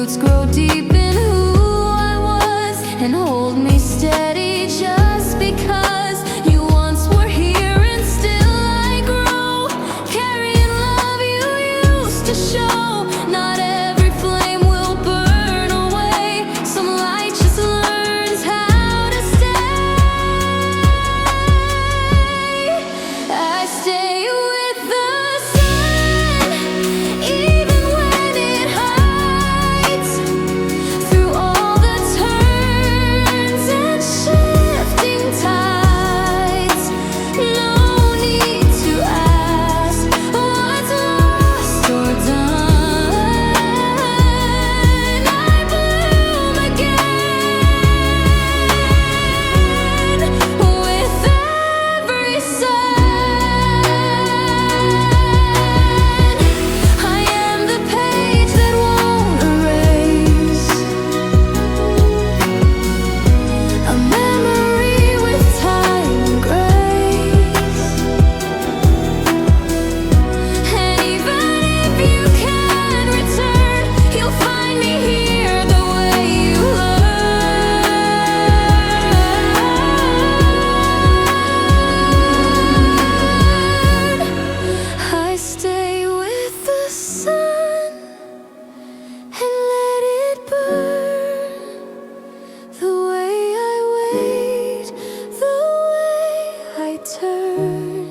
roots grow deep in who I was and hold me steady just because you once were here and still I grow, carrying love you used to show. Not every flame will burn away. Some light just learns how to stay. I stay with the sun, even when it hides. Through all the turns and shifting tides, no need to ask what's lost or done. I bloom again with every sun. I am the page that won't erase, a memory with time and grace. And even if you can return, you'll find me here the way you learn. I stay with the sun and let it burn. The way I wait, the way I turn.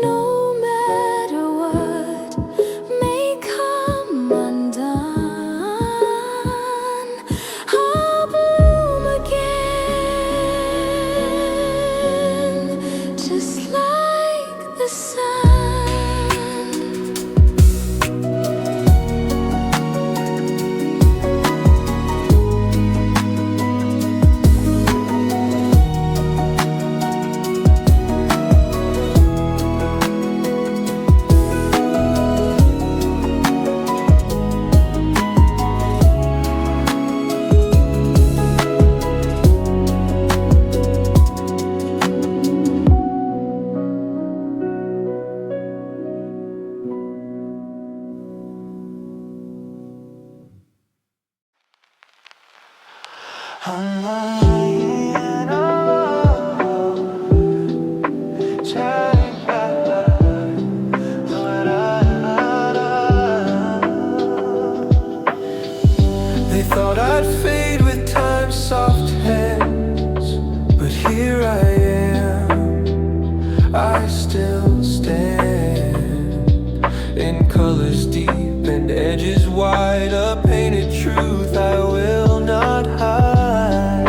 No matter what may come undone, I'll bloom again, just like the sun. They thought I'd fade with time's soft hands, but here I am, I still stand. In colors deep and edges wide, a painted truth I will not hide.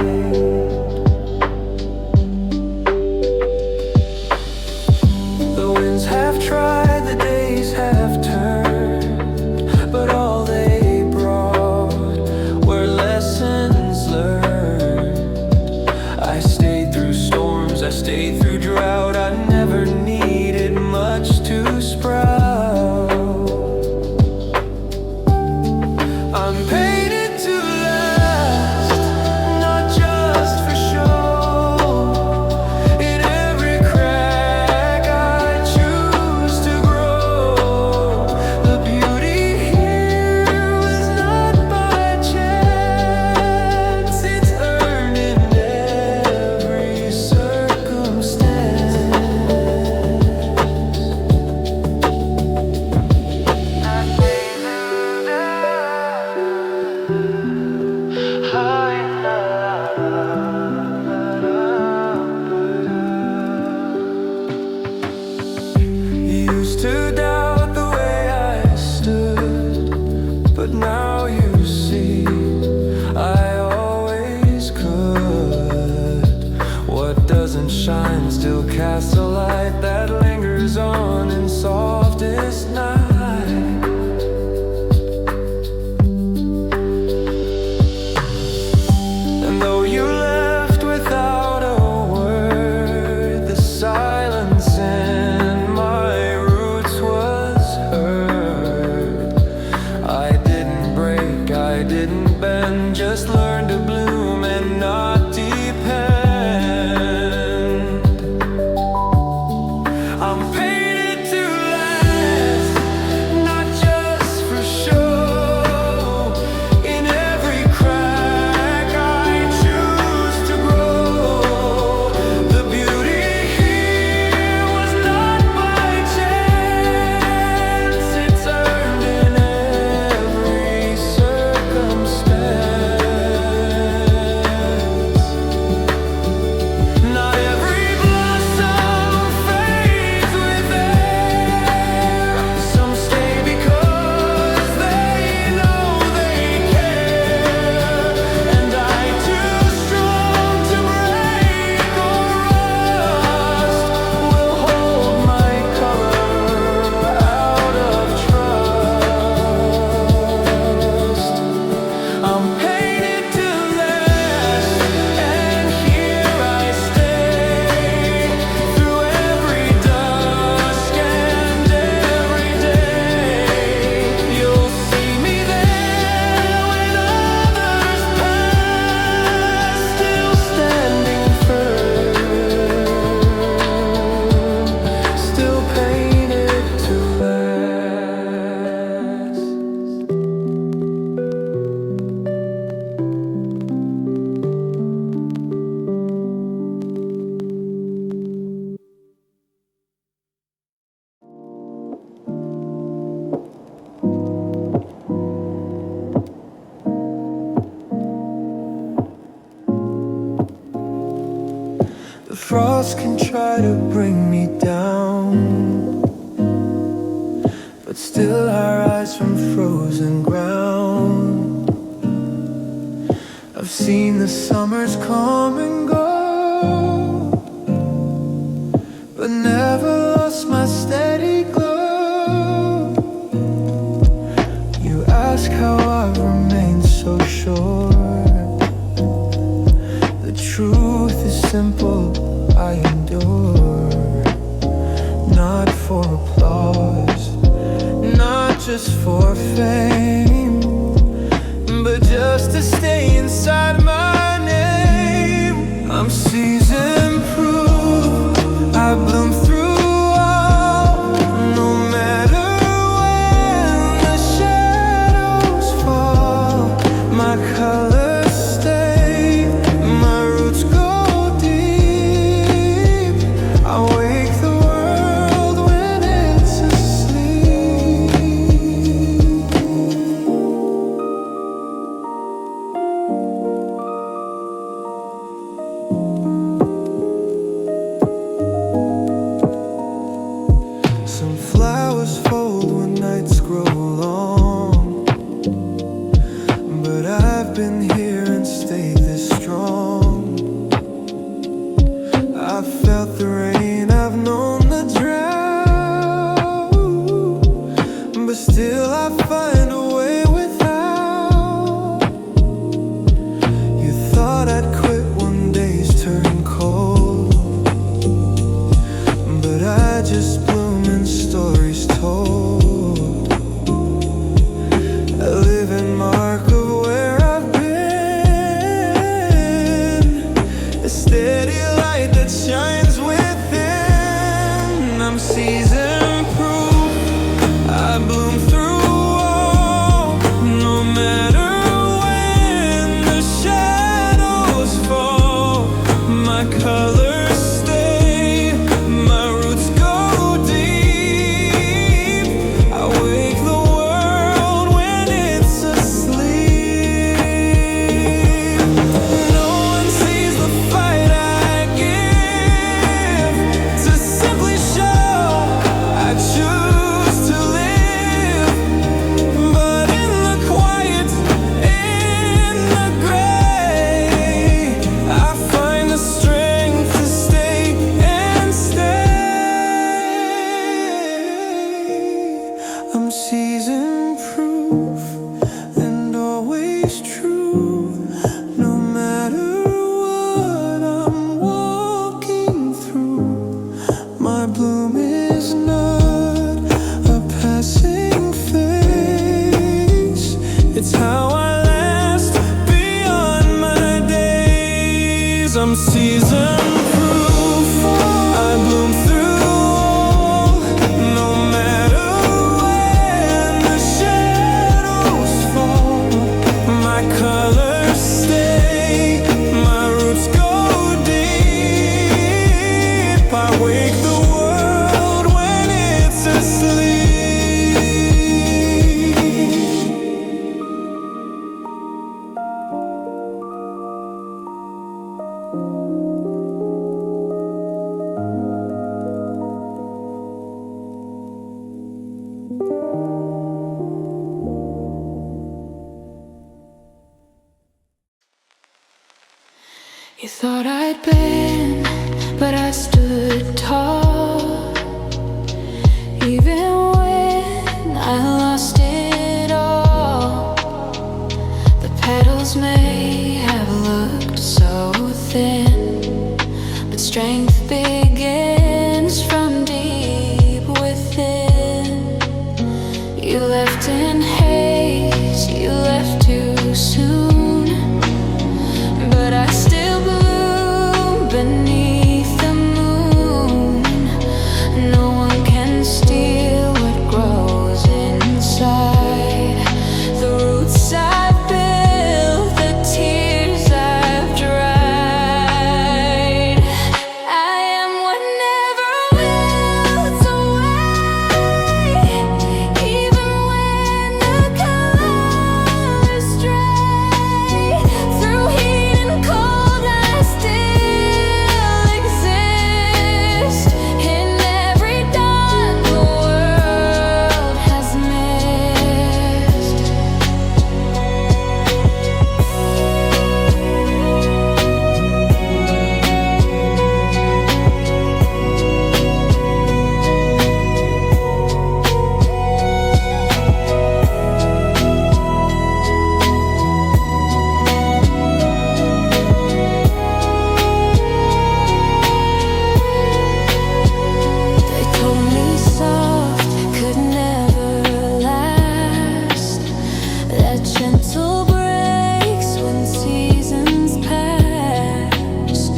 The winds have tried, the days have turned, but all they brought were lessons learned. I stayed through storms, I stayed through drought. I never needed much to sprout. I'm painted to last, not just for show. In every crack I choose to grow. The beauty here was not by chance, it's earned in every circumstance. You used to doubt the way I stood, but now you see I always could. What doesn't shine still casts a light that lingers on in softest night. And though you left without a word, the silence in my roots was heard. I didn't break, I didn't bend, just learned to bloom and not depend. I'm painted to last, not just for show. frost can try to bring me down, but still I rise from frozen ground. I've seen the summers come and go, but never lost my steady glow. You ask how I've remained so sure. The truth is simple, I endure. Not for applause, not just for fame, but just to stay inside my name. I'm season proof, I bloom through all, no matter when the shadows fall. My colors stay, my roots go deep. I wake the world when it's asleep. Some flowers fold when nights grow long, but I've been here and stayed this strong. I've felt the rain, I've known the drought, but still I find a way without. You thought I'd quit when days turn cold, but I just bloom in stories told. A living mark of where I've been, a steady light that shines within. I'm season proof, I bloom through all, no matter when the shadows fall. My colors stay, my roots go deep. I wake the world when it's asleep. No one sees the fight I give, to simply show I choose to live. But in the quiet, in the gray, I find the strength to stay and stay. I'm season proof and always true, no matter what I'm walking through. My bloom is not a passing phase, it's how I last beyond my days. I'm season proof, I bloom through all, no matter when the shadows fall. My colors stay, my roots go deep. I wake the world when it's asleep. You thought I'd bend, but I stood tall. Even when I lost it all, the petals may have looked so thin, but strength begins from deep within. You left in haste, you left too soon, but I still bloom beneath the moon. No one can steal what grows inside. The roots I've built, the tears I've dried. I gentle breaks when seasons pass,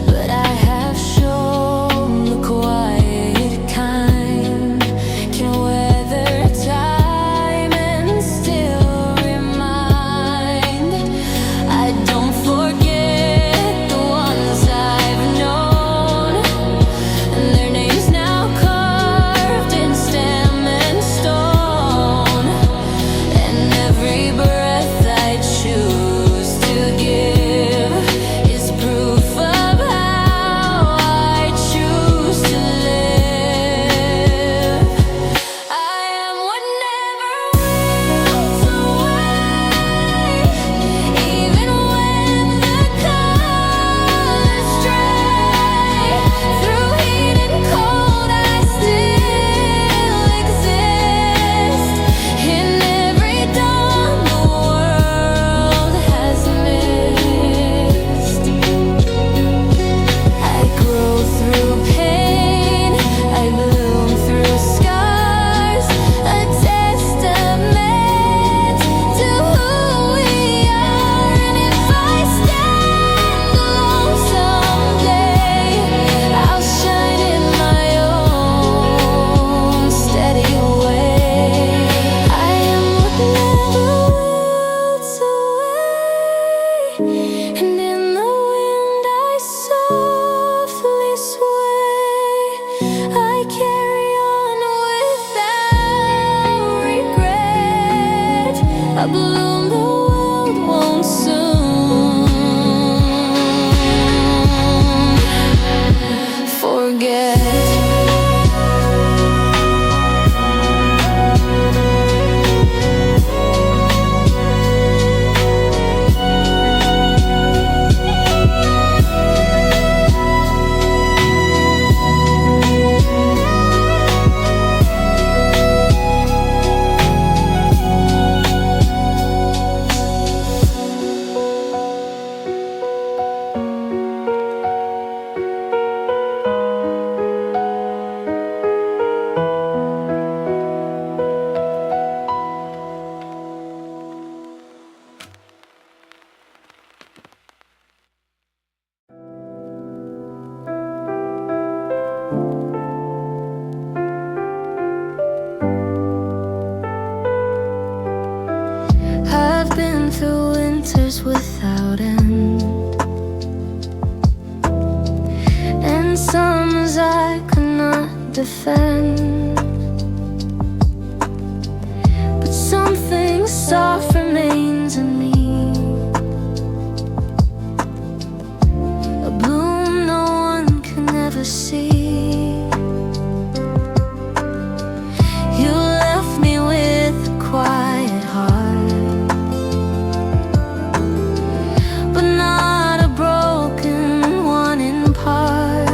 but I have shown the quiet kind can weather time and still remind. I don't forget the ones I've known, and their names now carved in stem and stone. And every breath I choose to give is proof of how I choose to live. I am what never wilts away, even when the colors stray. Through heat and cold, I still exist. In every dawn the world has missed. I grow through pain, I bloom through scars, a testament to who we are. And if I stand alone someday, I'll shine in my own steady way. I am what never wilts away, and in the wind I softly sway. I carry on without regret. I bloom the world won't soon forget. I've been through winters without end, and summers I could not defend. But something soft remains in me, a bloom no one can ever see. You left me with a quiet heart, but not a broken one in part.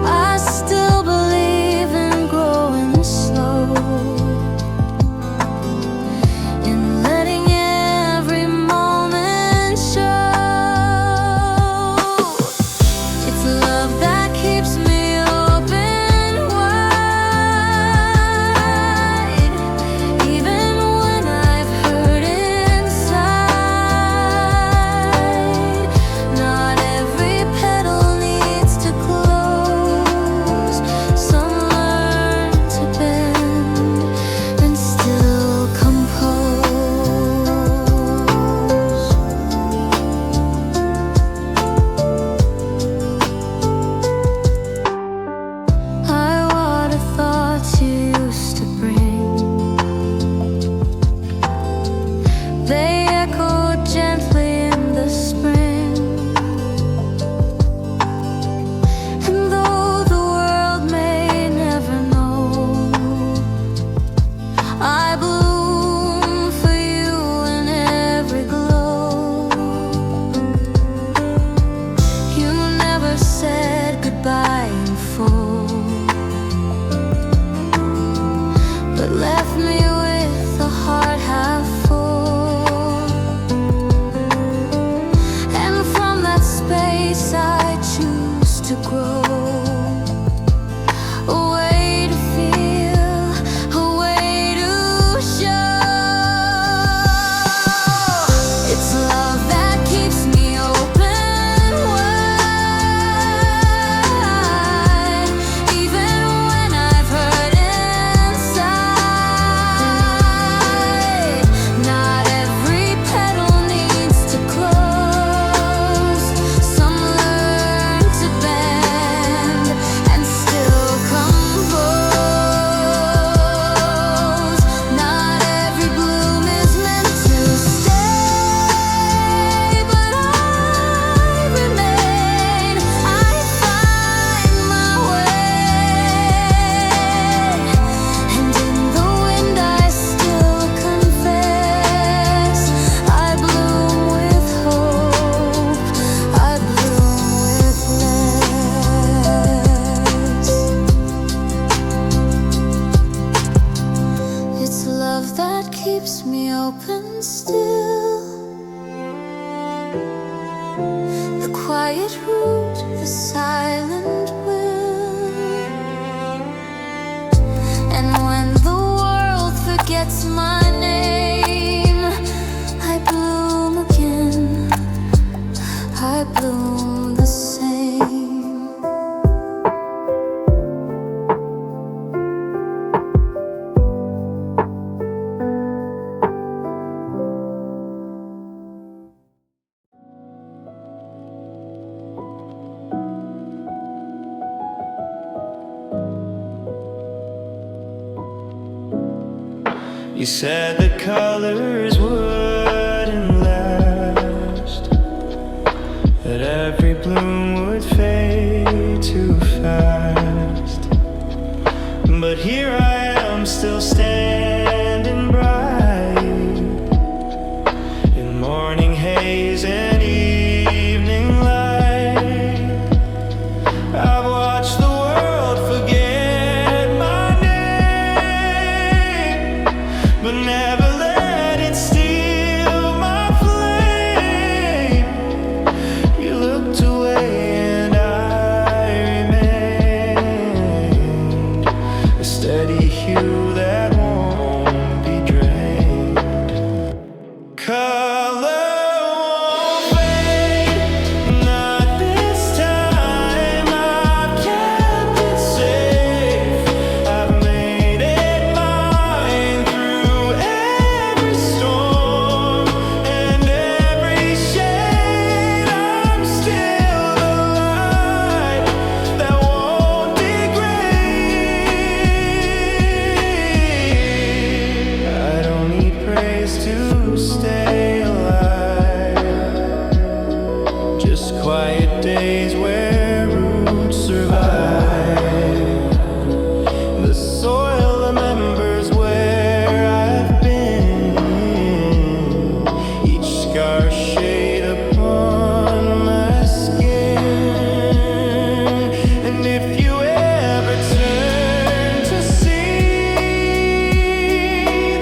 I still believe in growing slow, that keeps me open still. The quiet root, the silent will. And when the world forgets my name, I bloom again, I bloom the same. You said the colors wouldn't last, that every bloom would fade too fast. But here I am, still standing bright, in morning haze and evening light. I've watched the world forget my name, but never let it steal my flame. You looked away and I remained, a steady hue that won't be drained. Color won't fade, not this time. I've kept it safe, I've made it mine through every storm and every shade. I'm still the light that won't degrade. I don't need praise to stay alive, just quiet days where roots survive. The soil remembers where I've been, each scar shade upon my skin. And if you ever turn to see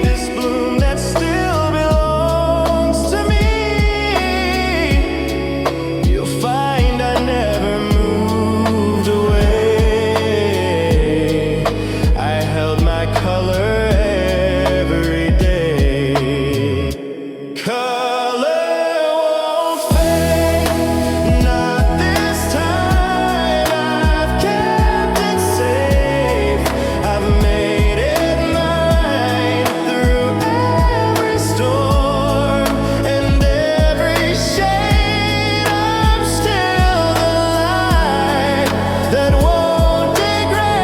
this bloom that still belongs to me, you'll find I never moved away. I held my color every day. Color won't fade, not this time. I've kept it safe, I've made it mine through every storm and every shade. I'm still the light that won't degrade.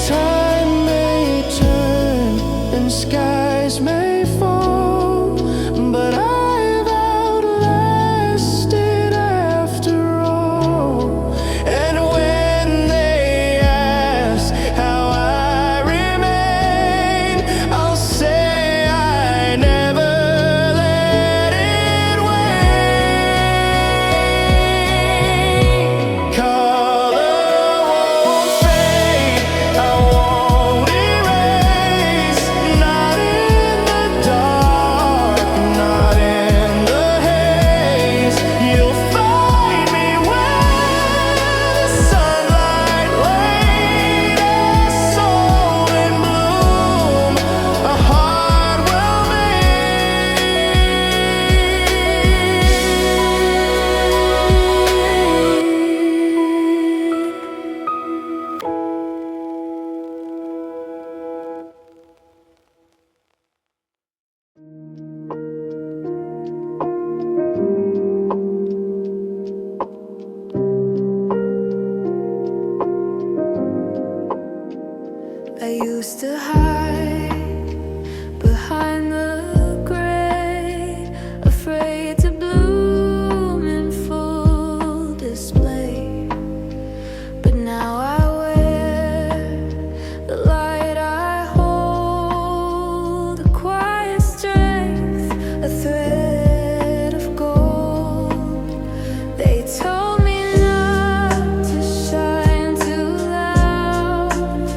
Time may turn and skies may fall, but I've outlasted after all. And when they ask how I remain, I'll say I never let it wane. Color won't fade, I won't erase, not in the dark, not in the haze. You'll find me where the sunlight laid a soul in bloom, a heart well I used to hide behind the gray, afraid to bloom in full display. But now I wear the light I hold, a quiet strength, a thread of gold. They told me not to shine too loud,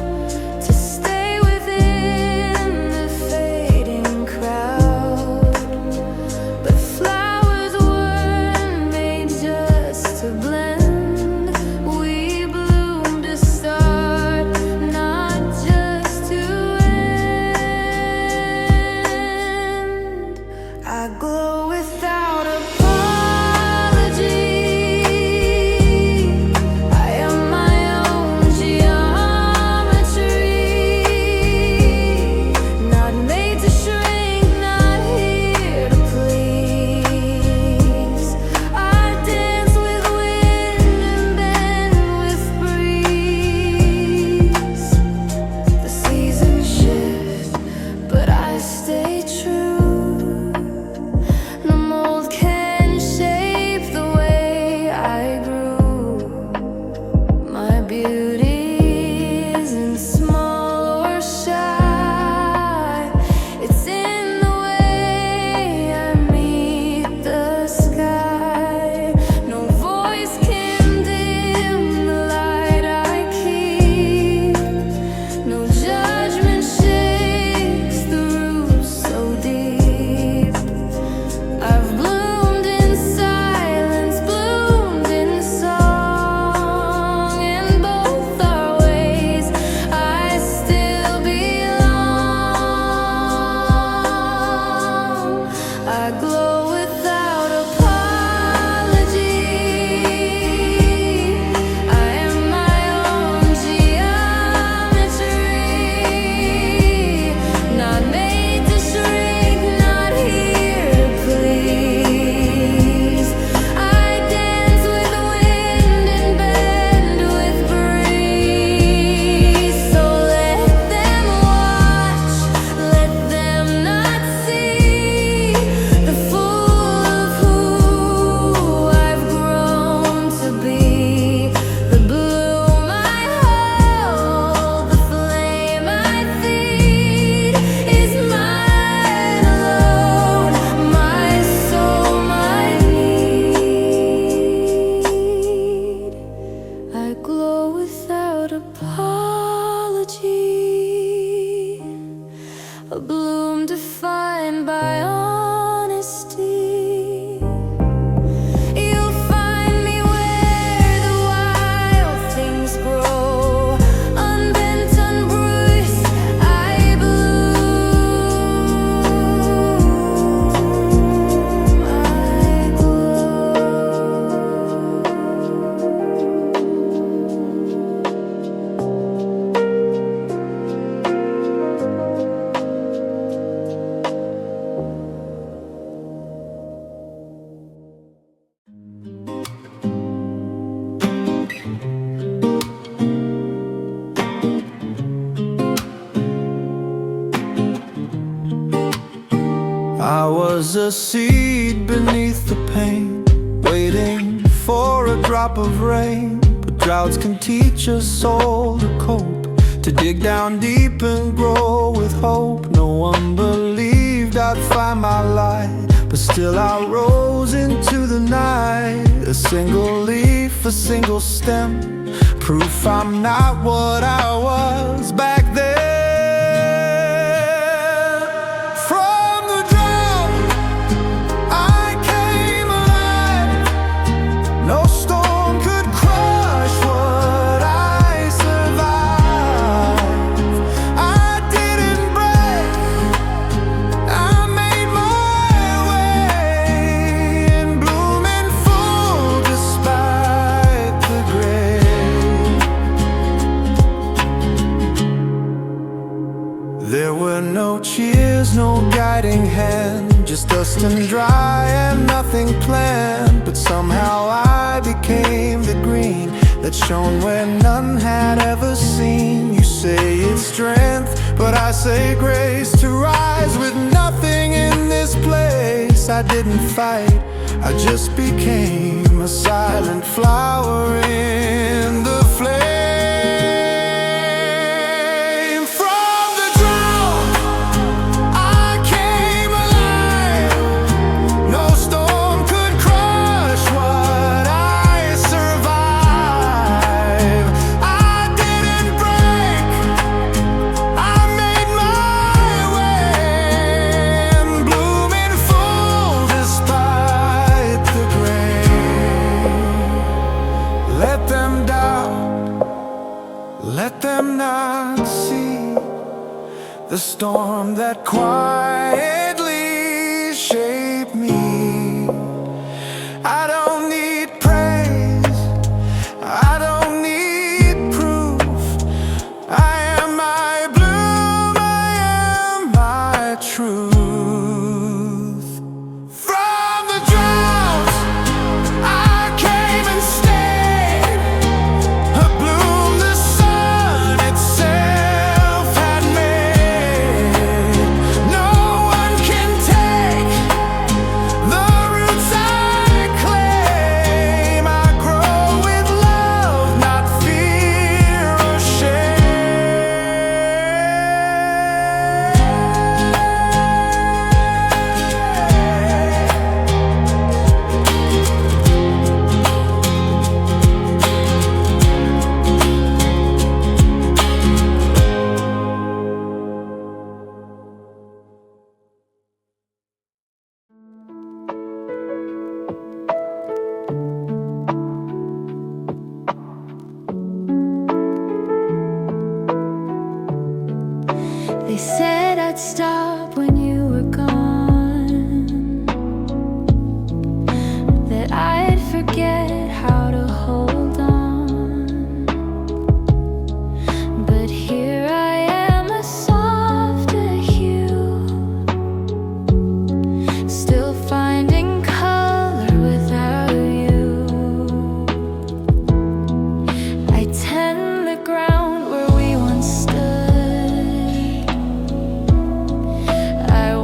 a bloom defined by honesty. You'll find me where the wild things grow, unbent, unbruised, I bloom, I I was a seed beneath the pain, waiting for a drop of rain. But droughts can teach a soul to cope, to dig down deep and grow with hope. No one believed I'd find my light, but still I rose into the night. A single leaf, a single stem, proof I'm not what I was back then. No storm could crush what I survived. I didn't break, I made my way and blooming full despite the gray. There were no cheers, no guiding hand, just dust and dry and nothing planned. But somehow I became the green that shone where none had ever seen. You say it's strength, but I say grace, to rise with nothing in this place. I didn't fight, I just became a silent flower in the flame. Let them not see the storm that quietly shaped me. I don't need praise, I don't need proof. I am my bloom, I am my truth. From the drought I came and stayed, a bloom the sun itself had made. No one can take the roots I claim. I grow with love, not fear or They said I'd stop when you were gone, that I'd forget how to hold on. But here I am, a softer hue, still finding color without you. I tend the ground where we once stood, I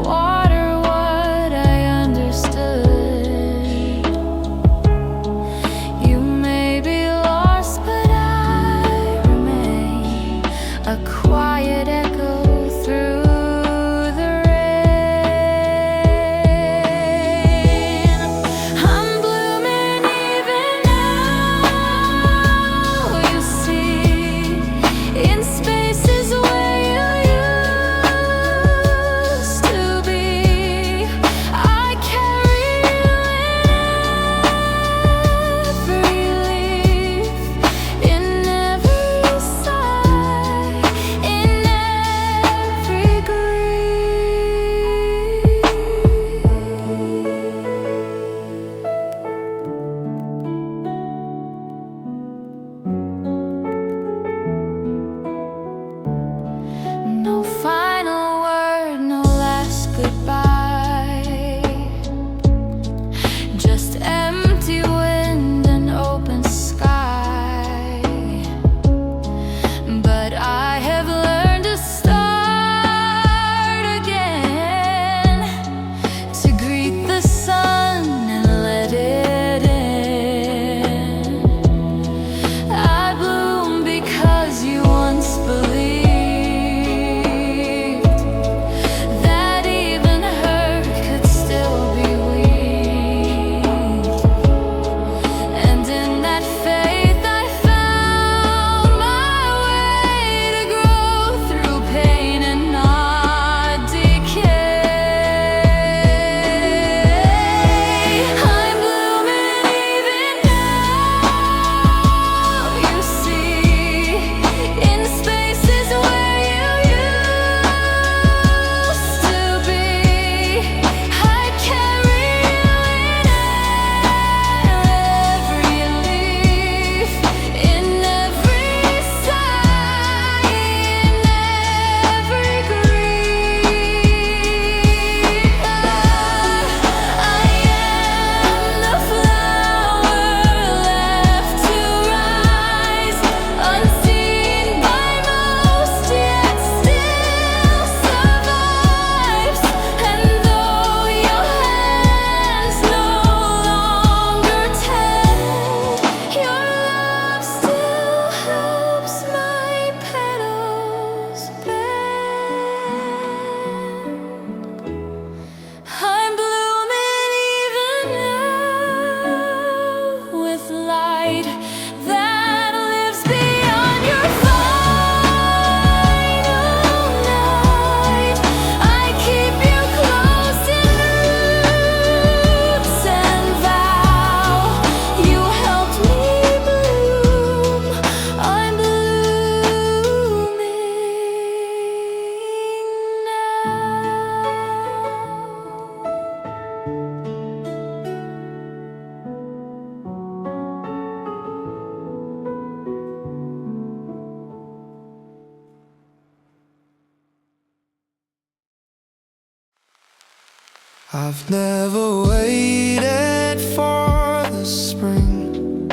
I've never waited for the spring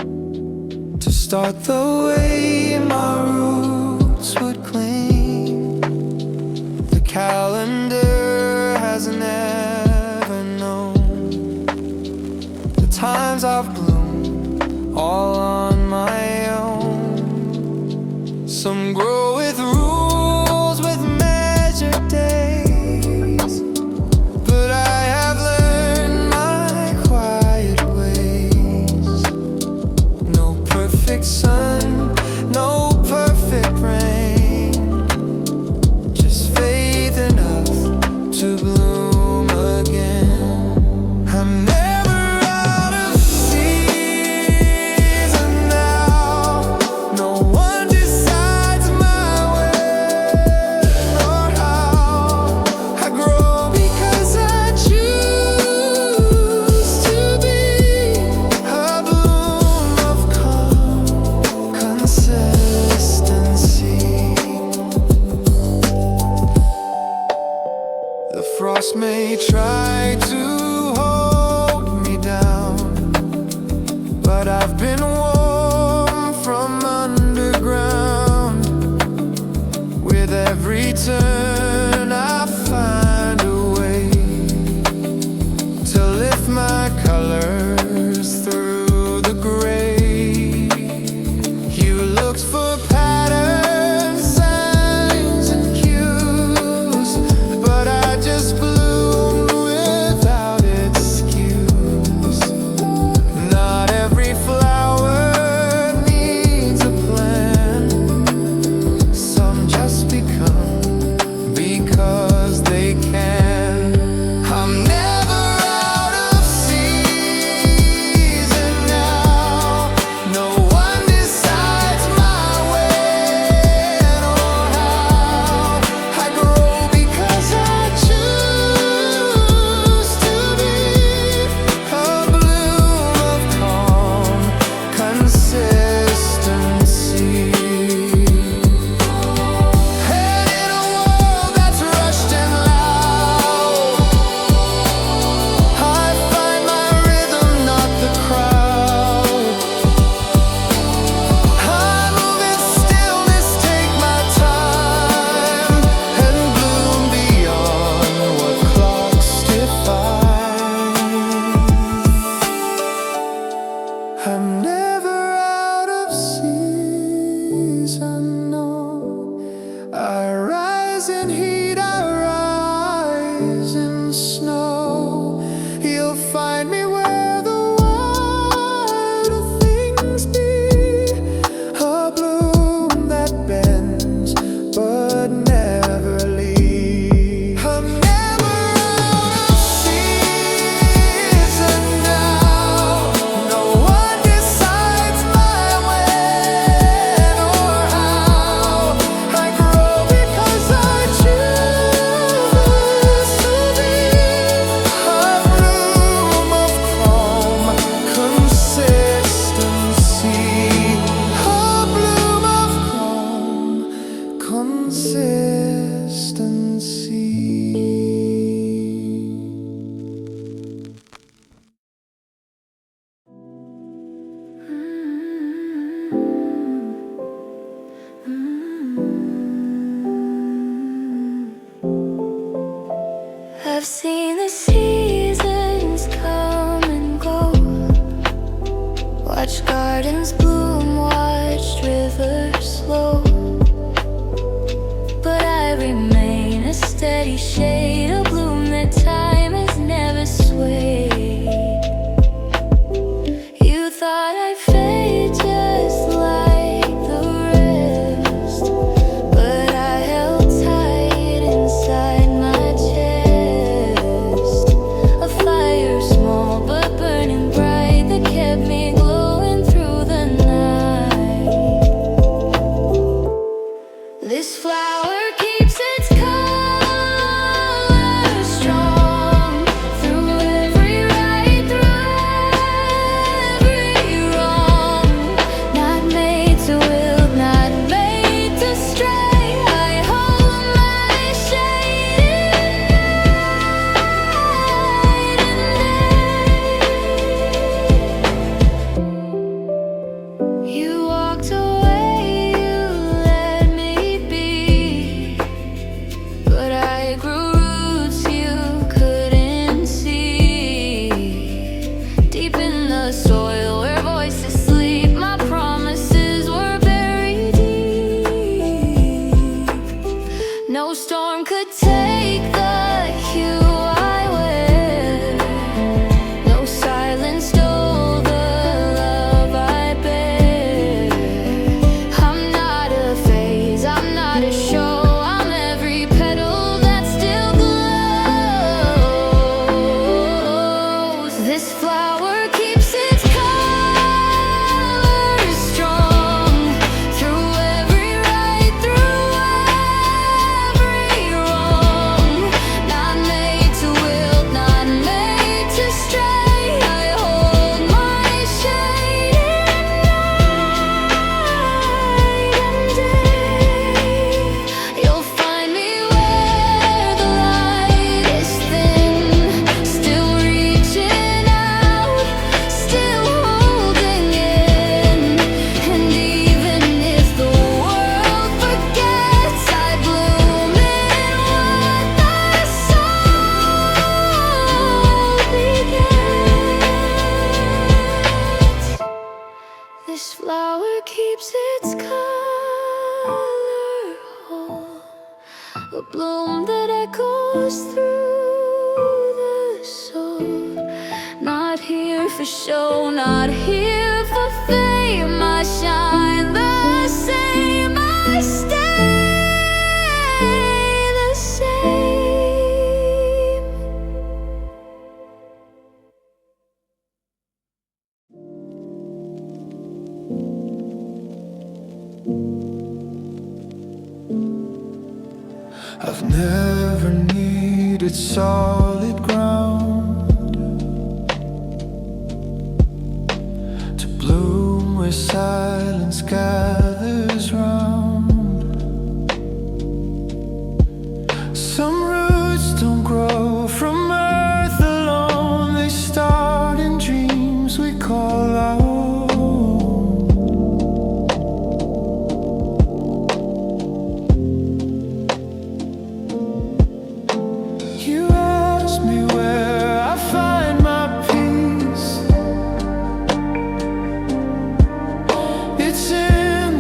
to start the way my roots would cling. The calendar has never known the times I've bloomed all on my own. Some grow with rules, with measured days, but I have learned my quiet ways. No perfect sun, no perfect rain, just faith enough to bloom again. I'm never out of season now. No one decides my when or how. I grow because I choose to be a bloom of calm consistency. The frost may try to hold me down, but I've been warm from underground. With every turn I find a way to lift my colors through the gray. You looked for patterns, signs and cues, but I just bloomed without excuse. Not every flower needs a plan. Some just become because they can. I'm never out of season now. No one decides my when or how. I grow because I choose to be a bloom of calm consistency. And in a world that's rushed and loud, I find my rhythm, not the crowd. I move in stillness, take my time, and bloom beyond what clocks define. I'm never out of season, no. I rise in heat, I rise in snow. You'll find me where the wider things be, a bloom that bends but never leaves. I'm never out of season now. No one decides my when or how. I grow because I choose to be a bloom of calm consistency. A bloom of calm consistency. I've seen the seasons come and go, watched gardens bloom, watched rivers flow, but I remain a steady shade, a bloom that time has never swayed. You thought I'd fade just like the rest, but I held tight inside my chest. A fire small but burning bright that kept me glowing through the night. This flower keeps its color No storm could take the hue I wear. No silence stole the love I bear. I'm not a phase, I'm not a show. I'm every petal that still glows. This flower keeps its colors strong through every right, through every wrong. Not made to wilt, not made to stray. I hold my shade night and day. You'll find me where the light is thin, still reaching out, still holding in. And even if the world forgets, I bloom in what the soul begets. This flower keeps its color whole, a bloom that echoes through the soul. Not here for show, not here for fame. I shine the same, I stay the same. I've never needed solid ground to bloom where silence gathers round. Some roots don't grow from earth alone, they start in dreams we call our own. You ask me where I find my peace. It's in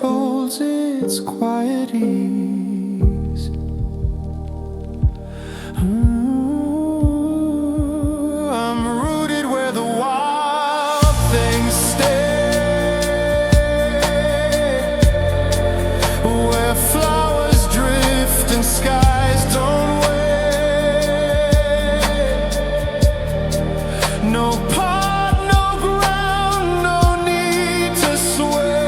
holds its quiet ease. I'm rooted where the wild things stay, where flowers drift and skies don't wait. No pot, no ground, no need to swear.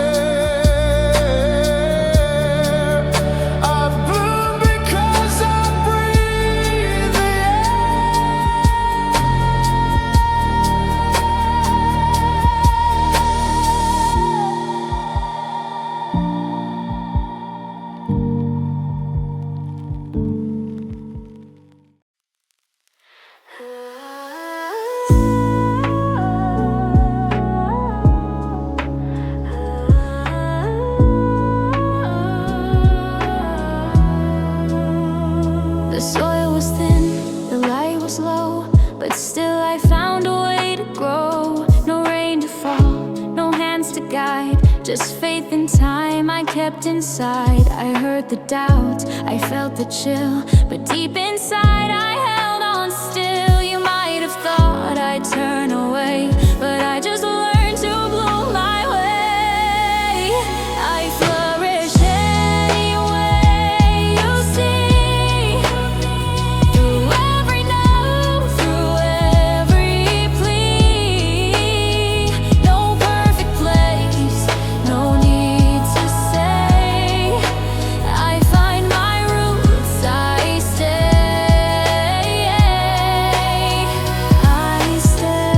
I bloom because I breathe the The soil was thin, the light was low, but still I found a way to grow. No rain to fall, no hands to guide, just faith in time I kept inside. I heard the doubt, I felt the chill, but deep inside I held on still. You might have thought I'd turn away, but I just learned to bloom my way. I flourish anyway, you see. Through every no, through every plea. No perfect place, no need to say. I find my roots, I stay. I stay.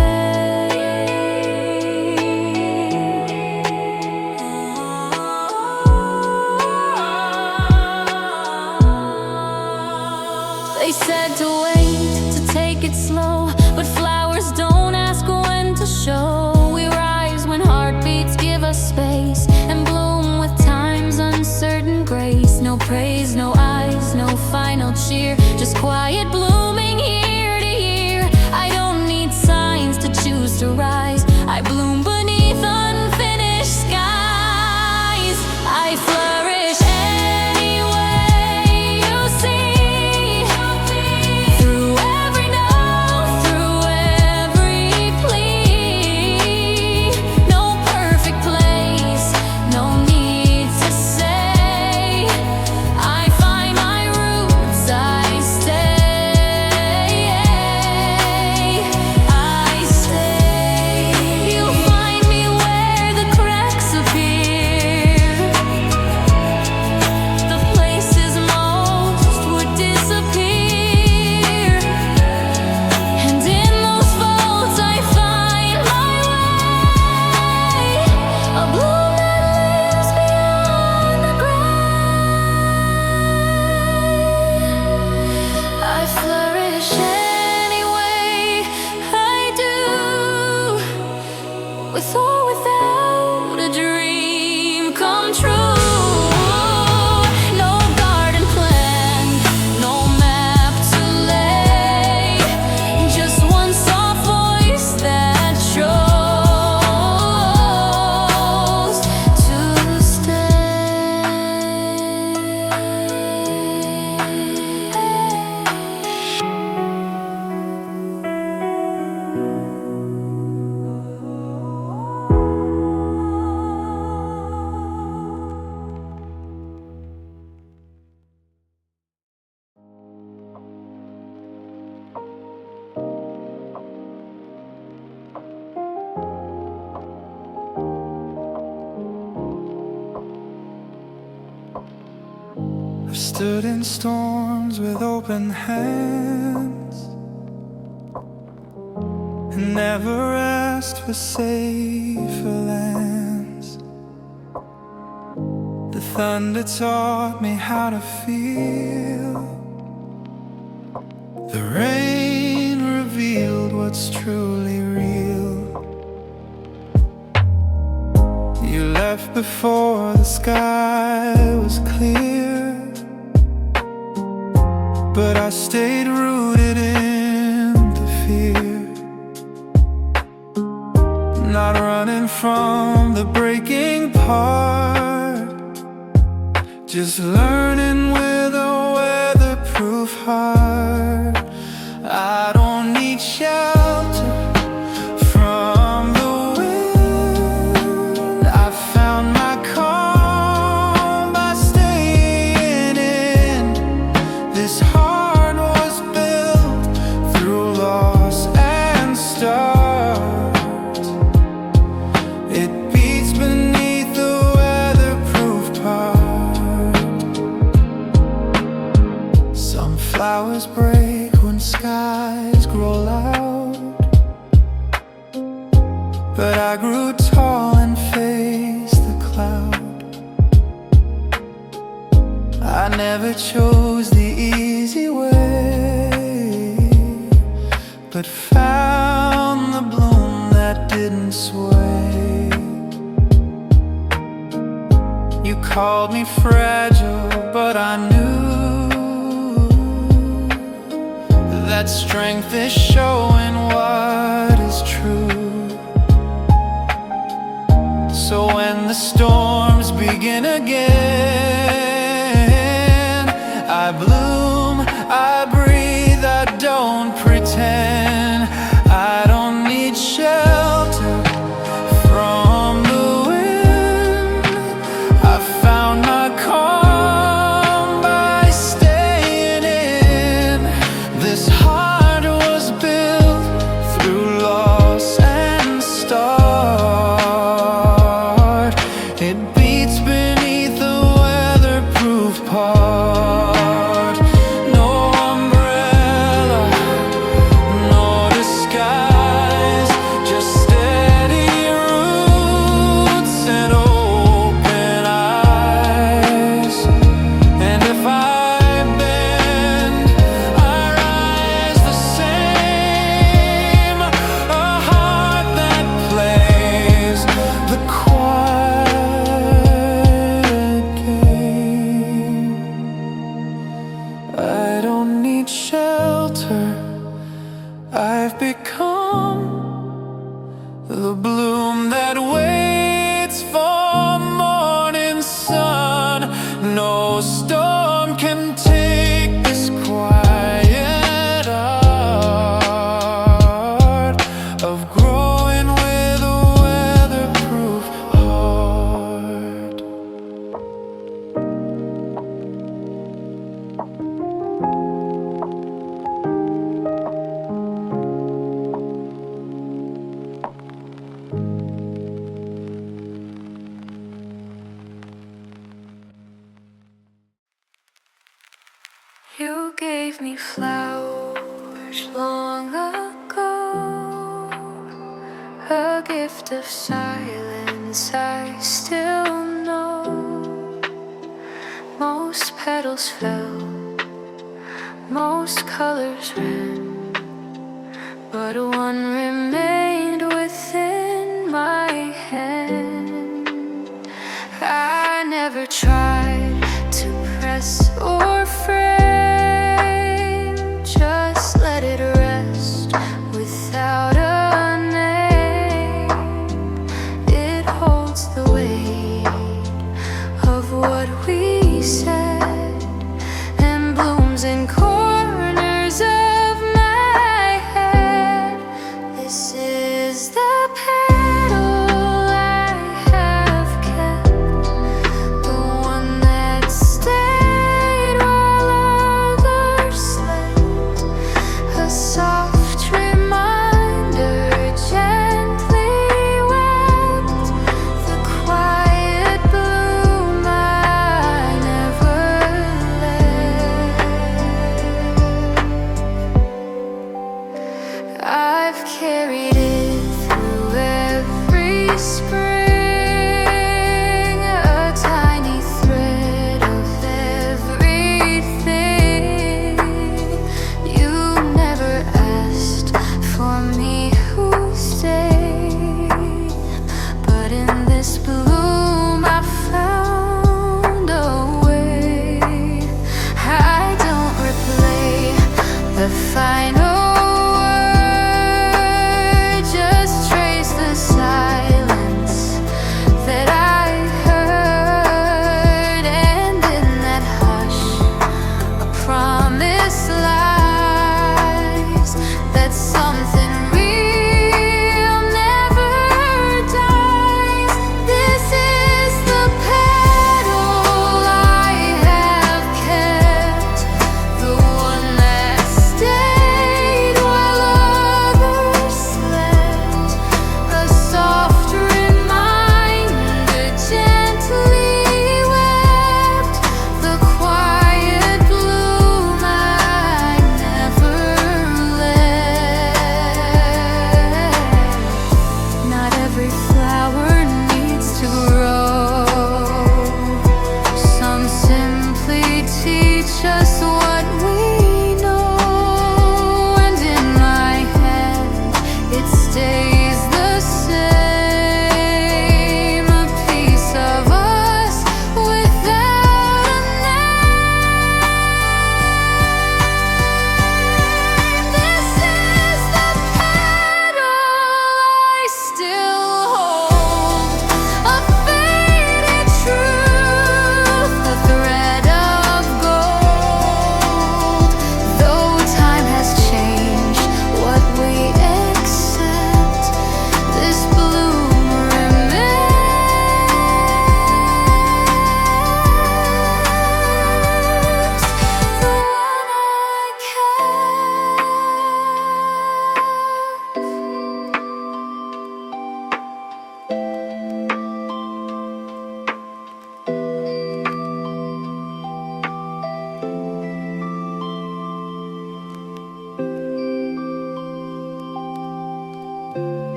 They said to wait, to take it slow, but flowers don't ask when to show. We rise when heartbeats give us space, and bloom with time's uncertain grace. No praise, no eyes, no final cheer, just quiet blooming year to year. I don't need signs to choose to rise, I bloom beneath unfinished skies. I flourish anyway, you see. Through every no, through every plea. No perfect place, no need to say. I find my roots, I stay. I stay. You find me where the cracks appear, the places most would disappear. And in those folds I find my way, a bloom that lives beyond the grave. I flourish anyway, I do, with or without a dream come true. No garden plan, no map to lay, just one soft voice that chose to I've stood in storms with open hands and never asked for safer lands. The thunder taught me how to feel. The rain revealed what's truly real. You left before the sky was clear, but I stayed rooted in the fear. Not running from the breaking part, just learning with a weatherproof heart. I don't need shelter from the wind. I found my calm by staying in. This heart was built through loss and start. It beats beneath the weatherproof part. Some flowers break when skies grow loud, but I grew tall and faced the cloud. I never chose the easy way, but found the bloom that didn't sway. You called me fragile, but I knew that strength is showing what is true. So when the storms begin again, I bloom, I breathe, I don't pretend. I don't need shelter from the wind. I found my calm by staying in. This heart was built through loss and start. It beats beneath the weatherproof part. No umbrella, no disguise, just steady roots and open eyes. And if I bend, I rise the same. A heart that plays the quiet game. I don't need shelter. I've become the bloom that waits for morning sun. No storm can take this quiet art of growing with a weatherproof heart. You gave me flowers long ago, a gift of silence I still know. Most petals fell, most colors ran, but one remained within my hand. I never tried to press or frame, just let it rest without a name. It holds the weight of what we said and blooms in corners of my head. This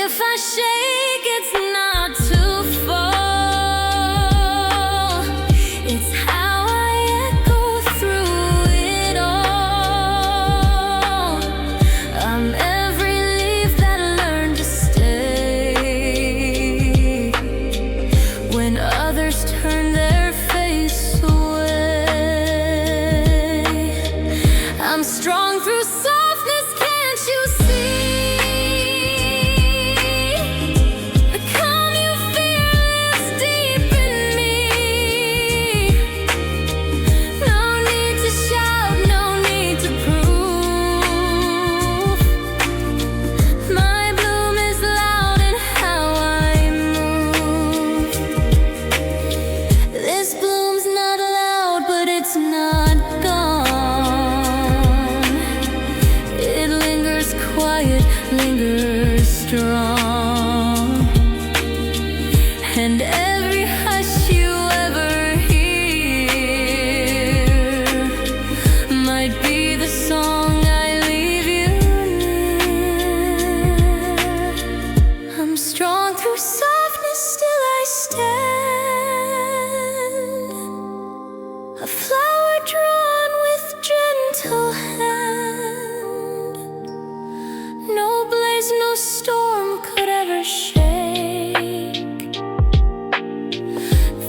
If I shake, it's not to fall. It's how I echo through it all. I'm every leaf that learned to stay when others turn their face away. I'm strong through softness, can't you see? The calm you fear lives deep in me. No need to shout, no need to prove. My bloom is loud in how I move. This bloom's not loud, but it's not gone. It lingers quiet, lingers strong. And every hush you ever hear might be the song I leave you near. I'm strong through softness, still I stand. A flower drawn with gentle hand. No blaze, no storm could ever shake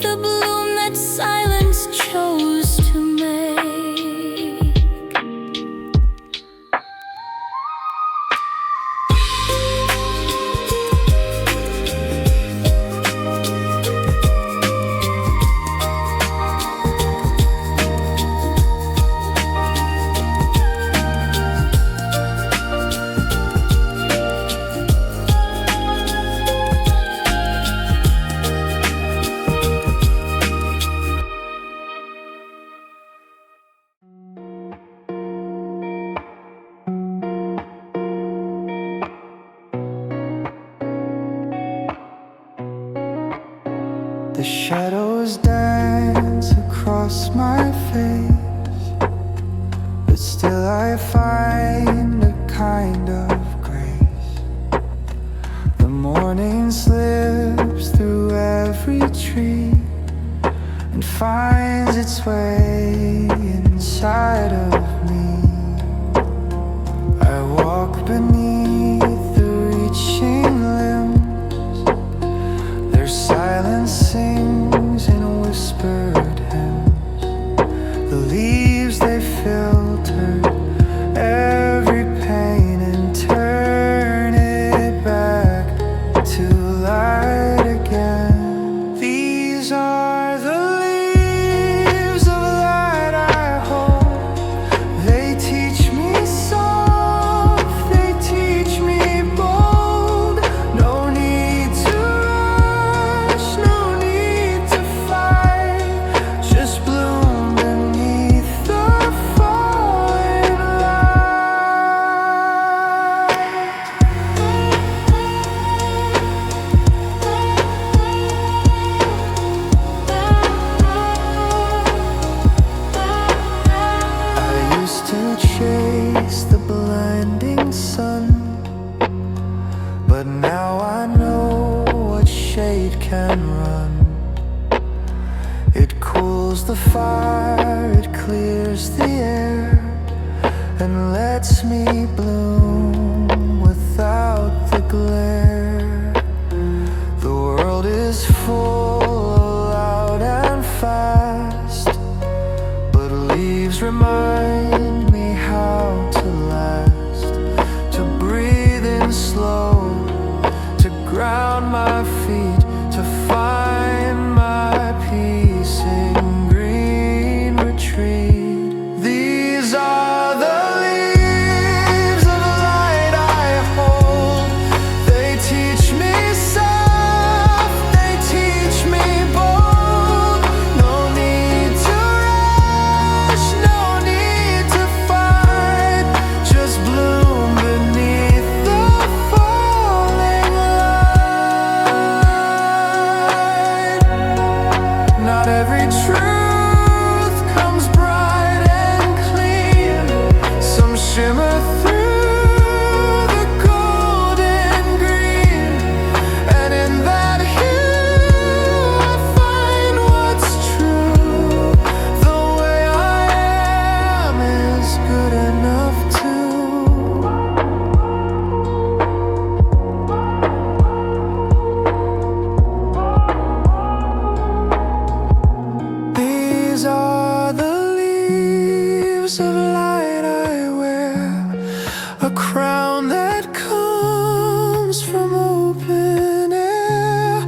the bloom that silence chose to make. The shadows dance across my face, but still I find a kind of grace. The morning slips through every tree and finds its way inside of me. I walk beneath the reaching limbs. Their silence sings in whispered hymns. The leaves they filter every pain and turn it back to light again. These are the leaves of light I hold. They teach me soft, they teach me bold. No need to rush, no need to fight. Just bloom beneath the falling light. I used to chase the blinding sun, but now I know what shade can run. It cools the fire, it clears the air, and lets me bloom without the glare. The world is full, loud and fast, but leaves remind me how to last, to breathe in slow, to ground my feet, to find my peace in green retreat. These are the leaves of light I hold. They teach me soft, they teach me bold. No need to rush, no need to fight. Just bloom beneath the falling light. rose from open air.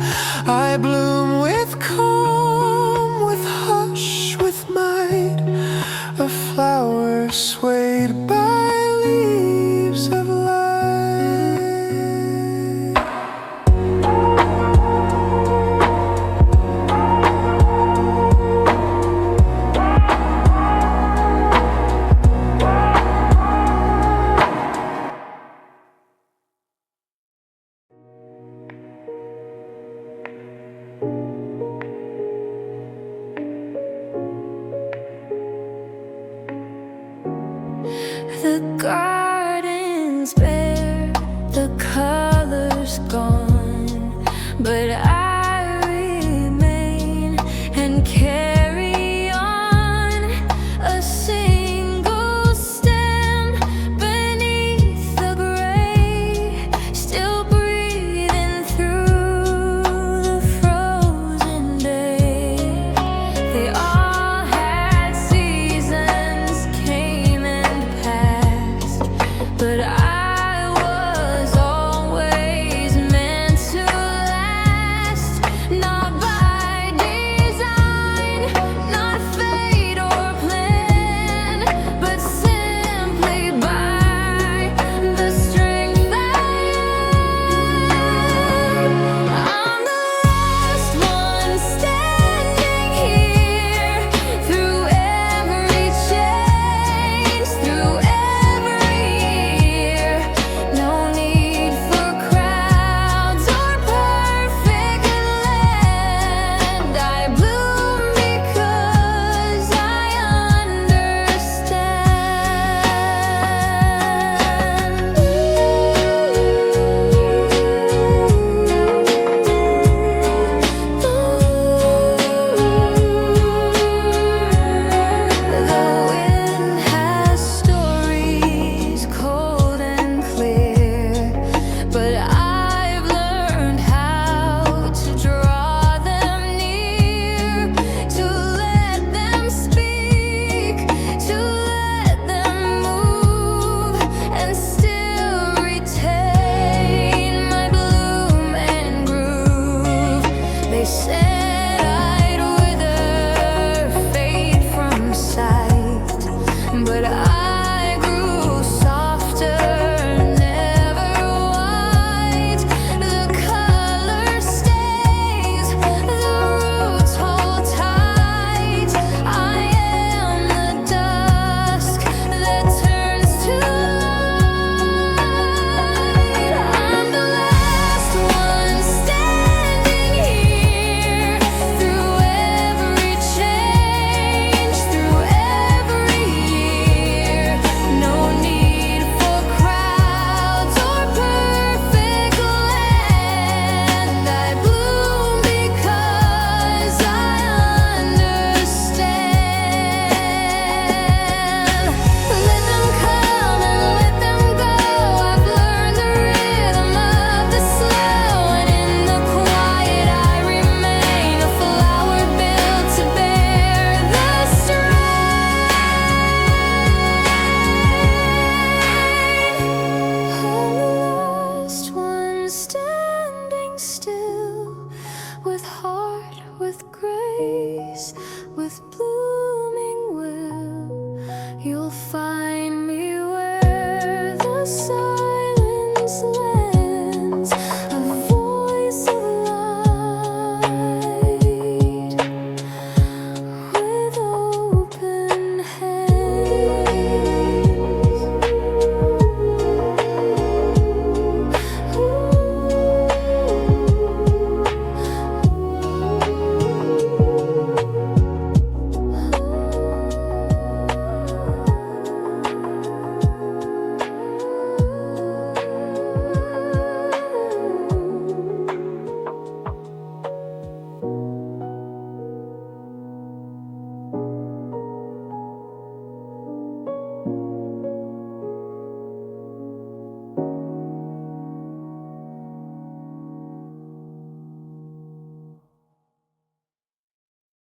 I bloom with calm, with hush, with might, a flower swayed by leaves of light. The garden's bare, the color's gone, but